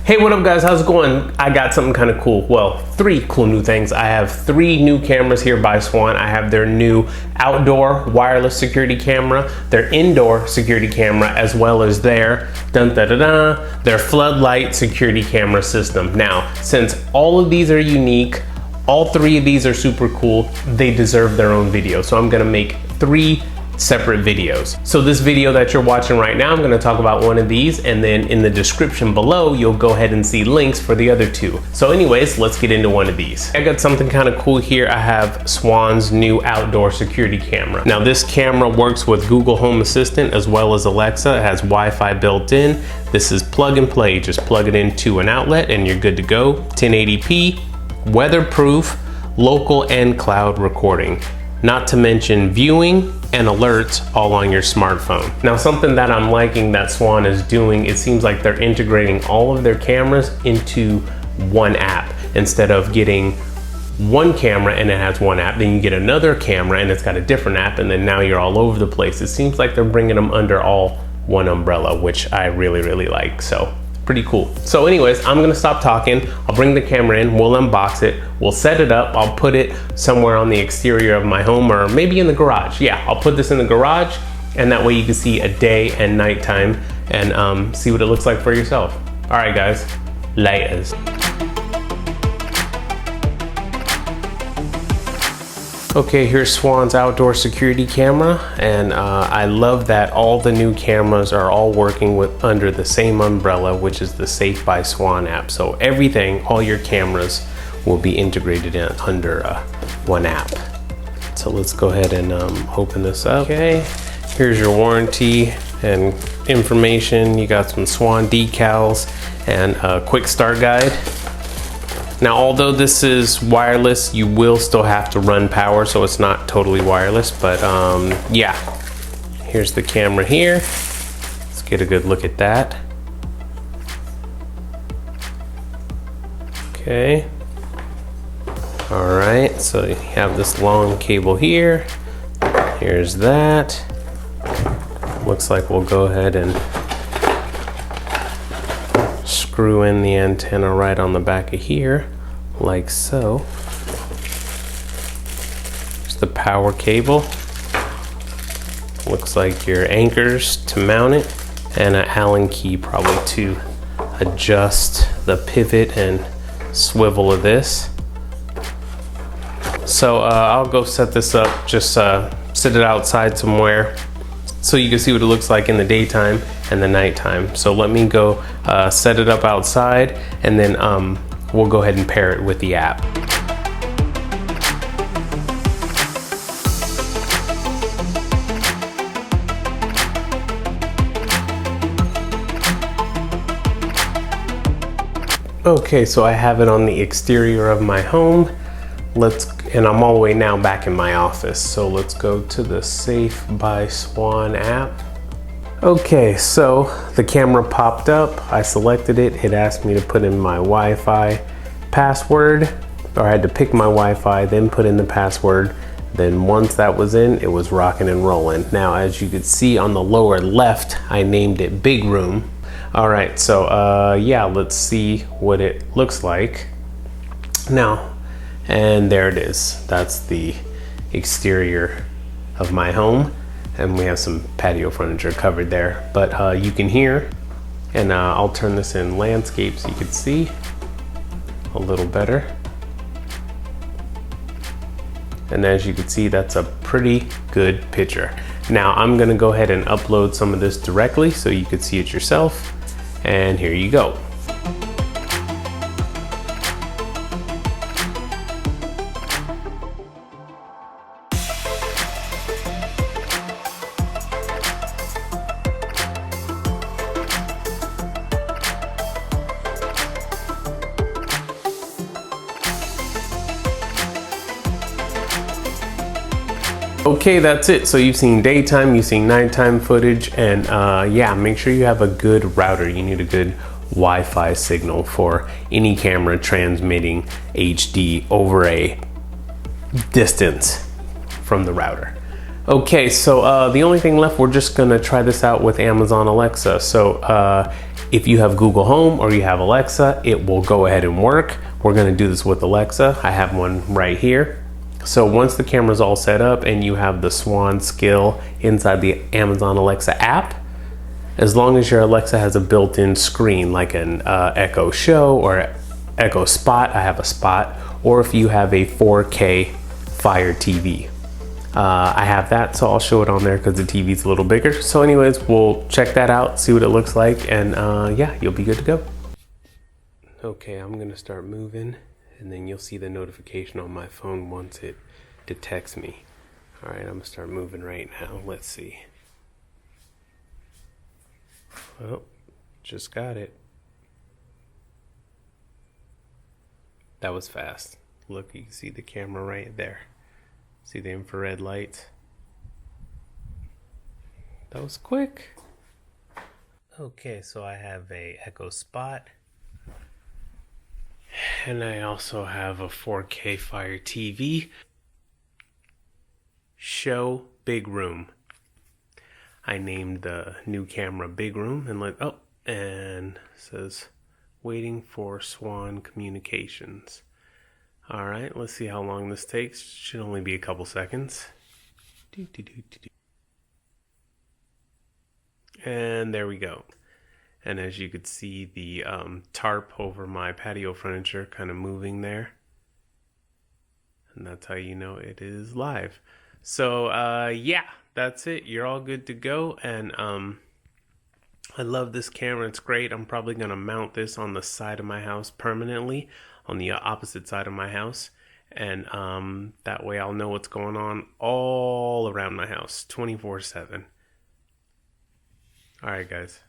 Hey, what up guys, how's it going? I got something kind of cool. Well, 3 cool new things. I have 3 new cameras here by Swann. I have their new outdoor wireless security camera, their indoor security camera, as well as their their floodlight security camera system. Now, since all of these are unique, all 3 of these are super cool, they deserve their own video. So I'm gonna make 3 separate videos. So this video that you're watching right now, I'm going to talk about one of these, and then in the description below you'll go ahead and see links for the other 2. So anyways, let's get into one of these. I got something kind of cool here. I have Swann's new outdoor security camera. Now this camera works with Google Home Assistant as well as Alexa. It has Wi-Fi built in. This is plug and play. Just plug it into an outlet and you're good to go. 1080p, weatherproof, local and cloud recording. Not to mention viewing and alerts all on your smartphone. Now, something that I'm liking that Swann is doing, it seems like they're integrating all of their cameras into one app. Instead of getting one camera and it has one app, then you get another camera and it's got a different app, and then now you're all over the place. It seems like they're bringing them under all one umbrella, which I really like. So pretty cool. So anyways, I'm gonna stop talking. I'll bring the camera in, we'll unbox it, we'll set it up. I'll put it somewhere on the exterior of my home, or maybe in the garage. Yeah, I'll put this in the garage, and that way you can see a day and nighttime and see what it looks like for yourself. All right guys, laters. Okay, here's Swann's outdoor security camera, and I love that all the new cameras are all working under the same umbrella, which is the Safe by Swann app. So everything, all your cameras will be integrated under one app. So let's go ahead and open this up. Okay, here's your warranty and information. You got some Swann decals and a quick start guide. Now, although this is wireless, you will still have to run power, so it's not totally wireless, but yeah. Here's the camera here. Let's get a good look at that. Okay. All right, so you have this long cable here. Here's that. Looks like we'll go ahead and screw in the antenna right on the back of here, like so. There's the power cable. Looks like your anchors to mount it, and an Allen key probably to adjust the pivot and swivel of this. So I'll go set this up, just sit it outside somewhere so you can see what it looks like in the daytime and the nighttime. So let me go set it up outside, and then we'll go ahead and pair it with the app. Okay, so I have it on the exterior of my home. And I'm all the way now back in my office. So let's go to the Safe by Swann app. Okay, so the camera popped up. I selected it. It asked me to put in my Wi-Fi password, or I had to pick my Wi-Fi, then put in the password. Then once that was in, it was rocking and rolling. Now, as you could see on the lower left, I named it Big Room. All right, so yeah, let's see what it looks like now. And there it is. That's the exterior of my home. And we have some patio furniture covered there. But you can hear, and I'll turn this in landscape so you can see a little better. And as you can see, that's a pretty good picture. Now I'm gonna go ahead and upload some of this directly so you can see it yourself. And here you go. Okay, that's it. So you've seen daytime, you've seen nighttime footage, and yeah, make sure you have a good router. You need a good Wi-Fi signal for any camera transmitting HD over a distance from the router. Okay, so the only thing left, we're just gonna try this out with Amazon Alexa. So If you have Google Home or you have Alexa, it will go ahead and work. We're gonna do this with Alexa. I have one right here. So once the camera's all set up and you have the Swann skill inside the Amazon Alexa app, as long as your Alexa has a built-in screen like an Echo Show or Echo Spot, I have a Spot, or if you have a 4K Fire TV. I have that, so I'll show it on there because the TV's a little bigger. So anyways, we'll check that out, see what it looks like, and yeah, you'll be good to go. Okay, I'm gonna start moving, and then you'll see the notification on my phone once it detects me. All right, I'm gonna start moving right now. Let's see. Oh, just got it. That was fast. Look, you can see the camera right there. See the infrared lights? That was quick. Okay, so I have a Echo Spot. And I also have a 4K Fire TV. Show Big Room. I named the new camera Big Room and and it says waiting for Swann communications. All right, let's see how long this takes. Should only be a couple seconds. And there we go. And as you could see, the tarp over my patio furniture kind of moving there. And that's how you know it is live. So yeah, that's it. You're all good to go. And I love this camera. It's great. I'm probably going to mount this on the side of my house permanently, on the opposite side of my house. And that way I'll know what's going on all around my house 24/7. All right, guys.